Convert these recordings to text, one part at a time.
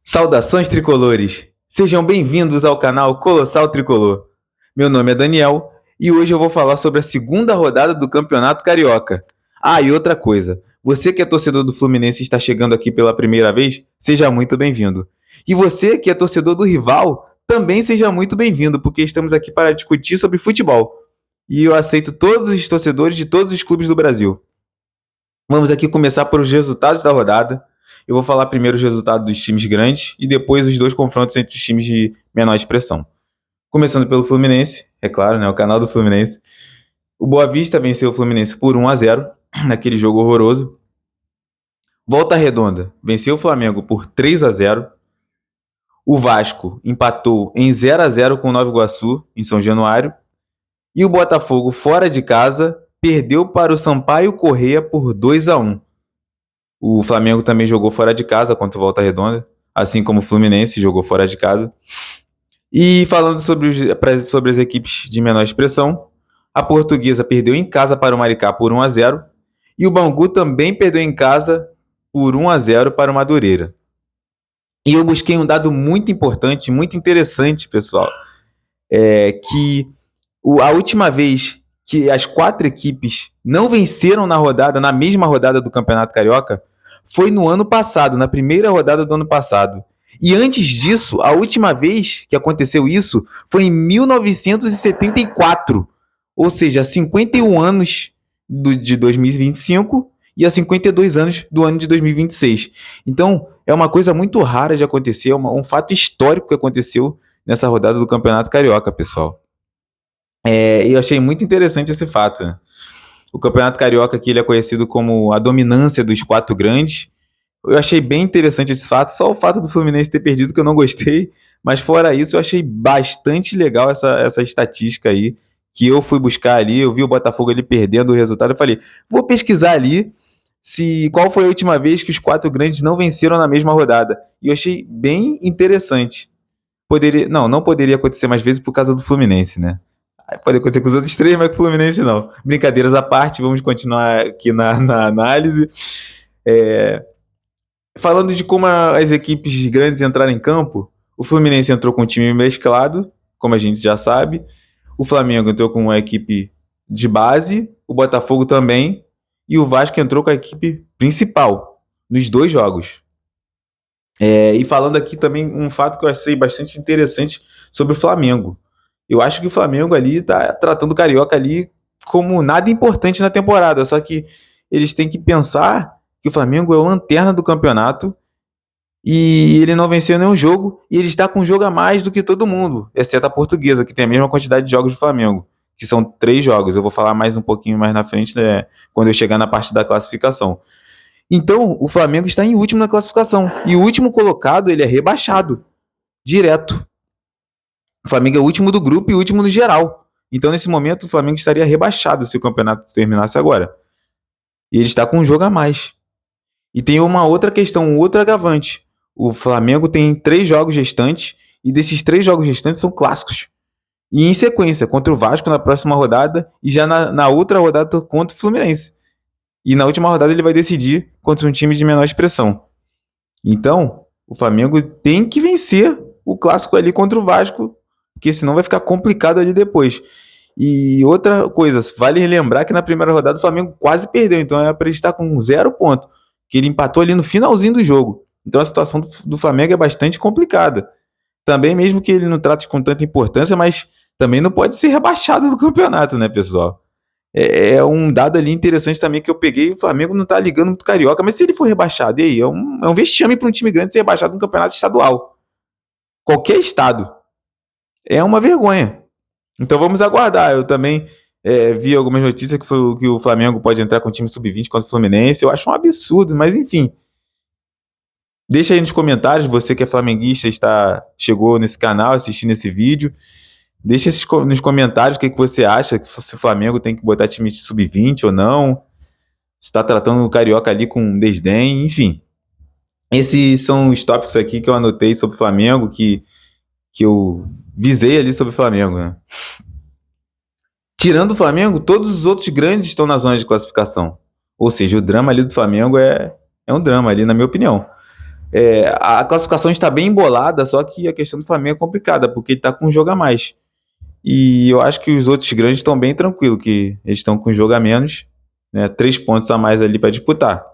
Saudações tricolores! Sejam bem-vindos ao canal Colossal Tricolor. Meu nome é Daniel e hoje eu vou falar sobre a segunda rodada do Campeonato Carioca. Ah, e outra coisa, você que é torcedor do Fluminense e está chegando aqui pela primeira vez, seja muito bem-vindo. E você que é torcedor do rival, também seja muito bem-vindo, porque estamos aqui para discutir sobre futebol. E eu aceito todos os torcedores de todos os clubes do Brasil. Vamos aqui começar por os resultados da rodada. Eu vou falar primeiro os resultados dos times grandes e depois os dois confrontos entre os times de menor expressão. Começando pelo Fluminense, é claro, né, o canal do Fluminense. O Boa Vista venceu o Fluminense por 1-0, naquele jogo horroroso. Volta Redonda venceu o Flamengo por 3-0. O Vasco empatou em 0-0 com o Nova Iguaçu, em São Januário. E o Botafogo, fora de casa, perdeu para o Sampaio Corrêa por 2-1. O Flamengo também jogou fora de casa contra o Volta Redonda, assim como o Fluminense jogou fora de casa. E falando sobre as equipes de menor expressão, a Portuguesa perdeu em casa para o Maricá por 1-0 e o Bangu também perdeu em casa por 1-0 para o Madureira. E eu busquei um dado muito importante, muito interessante, pessoal, que a última vez que as 4 equipes não venceram na mesma rodada do Campeonato Carioca, foi no ano passado, na primeira rodada do ano passado. E antes disso, a última vez que aconteceu isso foi em 1974. Ou seja, há 51 anos de 2025 e há 52 anos do ano de 2026. Então, é uma coisa muito rara de acontecer, um fato histórico que aconteceu nessa rodada do Campeonato Carioca, pessoal. E eu achei muito interessante esse fato, né? O Campeonato Carioca aqui ele é conhecido como a dominância dos 4 grandes. Eu achei bem interessante esse fato, só o fato do Fluminense ter perdido que eu não gostei, mas fora isso eu achei bastante legal essa estatística aí, que eu fui buscar ali, eu vi o Botafogo ali perdendo o resultado, eu falei, vou pesquisar ali qual foi a última vez que os 4 grandes não venceram na mesma rodada. E eu achei bem interessante. Não poderia acontecer mais vezes por causa do Fluminense, né? Pode acontecer com os outros 3, mas com o Fluminense não. Brincadeiras à parte, vamos continuar aqui na análise. Falando de como as equipes grandes entraram em campo, o Fluminense entrou com um time mesclado, como a gente já sabe. O Flamengo entrou com uma equipe de base, o Botafogo também, e o Vasco entrou com a equipe principal, nos 2 jogos. E falando aqui também um fato que eu achei bastante interessante sobre o Flamengo. Eu acho que o Flamengo ali tá tratando o Carioca ali como nada importante na temporada, só que eles têm que pensar que o Flamengo é o lanterna do campeonato e ele não venceu nenhum jogo e ele está com um jogo a mais do que todo mundo, exceto a Portuguesa, que tem a mesma quantidade de jogos do Flamengo, que são 3 jogos. Eu vou falar mais um pouquinho mais na frente, né, quando eu chegar na parte da classificação. Então, o Flamengo está em último na classificação e o último colocado ele é rebaixado, direto. O Flamengo é o último do grupo e o último no geral. Então, nesse momento, o Flamengo estaria rebaixado se o campeonato terminasse agora. E ele está com um jogo a mais. E tem uma outra questão, um outro agravante. O Flamengo tem 3 jogos restantes e desses 3 jogos restantes são clássicos. E em sequência, contra o Vasco na próxima rodada e já na outra rodada contra o Fluminense. E na última rodada ele vai decidir contra um time de menor expressão. Então, o Flamengo tem que vencer o clássico ali contra o Vasco, porque senão vai ficar complicado ali depois. E outra coisa, vale lembrar que na primeira rodada o Flamengo quase perdeu, então era para ele estar com 0 ponto, que ele empatou ali no finalzinho do jogo. Então a situação do Flamengo é bastante complicada. Também mesmo que ele não trate com tanta importância, mas também não pode ser rebaixado do campeonato, né, pessoal? É um dado ali interessante também que eu peguei, o Flamengo não tá ligando muito Carioca, mas se ele for rebaixado, e aí? É um vexame para um time grande ser rebaixado no campeonato estadual. Qualquer estado. É uma vergonha. Então vamos aguardar. Eu também vi algumas notícias que o Flamengo pode entrar com o time sub-20 contra o Fluminense. Eu acho um absurdo, mas enfim. Deixa aí nos comentários, você que é flamenguista, chegou nesse canal, assistindo esse vídeo. Deixa nos comentários o que você acha, se o Flamengo tem que botar time sub-20 ou não. Se está tratando o Carioca ali com desdém, enfim. Esses são os tópicos aqui que eu anotei sobre o Flamengo, que eu visei ali sobre o Flamengo, né? Tirando o Flamengo, todos os outros grandes estão na zona de classificação. Ou seja, o drama ali do Flamengo é um drama ali, na minha opinião. A classificação está bem embolada, só que a questão do Flamengo é complicada, porque ele está com um jogo a mais. E eu acho que os outros grandes estão bem tranquilos, que eles estão com um jogo a menos, né, 3 pontos a mais ali para disputar.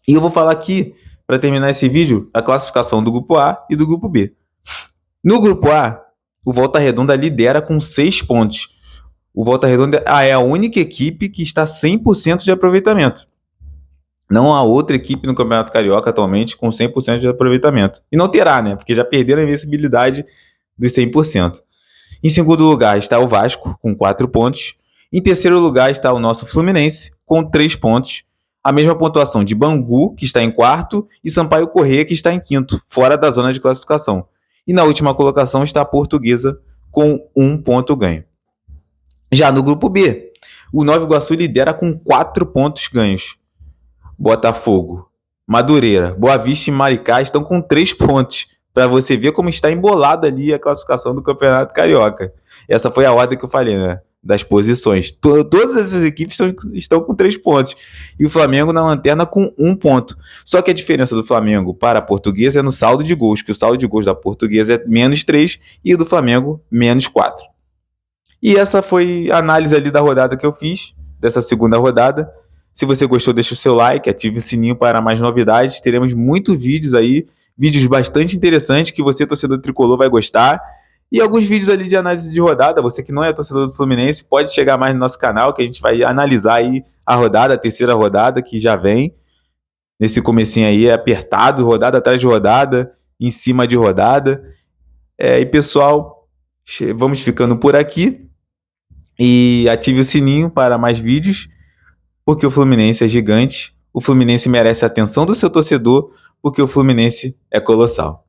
E eu vou falar aqui, para terminar esse vídeo, a classificação do grupo A e do grupo B. No grupo A, o Volta Redonda lidera com 6 pontos. O Volta Redonda é a única equipe que está 100% de aproveitamento. Não há outra equipe no Campeonato Carioca atualmente com 100% de aproveitamento. E não terá, né? Porque já perderam a invencibilidade dos 100%. Em segundo lugar está o Vasco, com 4 pontos. Em terceiro lugar está o nosso Fluminense, com 3 pontos. A mesma pontuação de Bangu, que está em quarto, e Sampaio Corrêa, que está em quinto, fora da zona de classificação. E na última colocação está a Portuguesa, com 1 ponto ganho. Já no grupo B, o Nova Iguaçu lidera com 4 pontos ganhos. Botafogo, Madureira, Boa Vista e Maricá estão com 3 pontos. Para você ver como está embolada ali a classificação do Campeonato Carioca. Essa foi a ordem que eu falei, né? Das posições. Todas essas equipes estão com 3 pontos. E o Flamengo na lanterna com 1 ponto. Só que a diferença do Flamengo para a Portuguesa é no saldo de gols, que o saldo de gols da Portuguesa é menos 3 e o do Flamengo menos 4. E essa foi a análise ali da rodada que eu fiz, dessa segunda rodada. Se você gostou, deixa o seu like, ative o sininho para mais novidades. Teremos muitos vídeos aí, vídeos bastante interessantes que você, torcedor tricolor, vai gostar. E alguns vídeos ali de análise de rodada. Você que não é torcedor do Fluminense, pode chegar mais no nosso canal, que a gente vai analisar aí a rodada, a terceira rodada que já vem. Nesse comecinho aí é apertado, rodada atrás de rodada, em cima de rodada. E pessoal, vamos ficando por aqui. E ative o sininho para mais vídeos, porque o Fluminense é gigante, o Fluminense merece a atenção do seu torcedor, porque o Fluminense é colossal.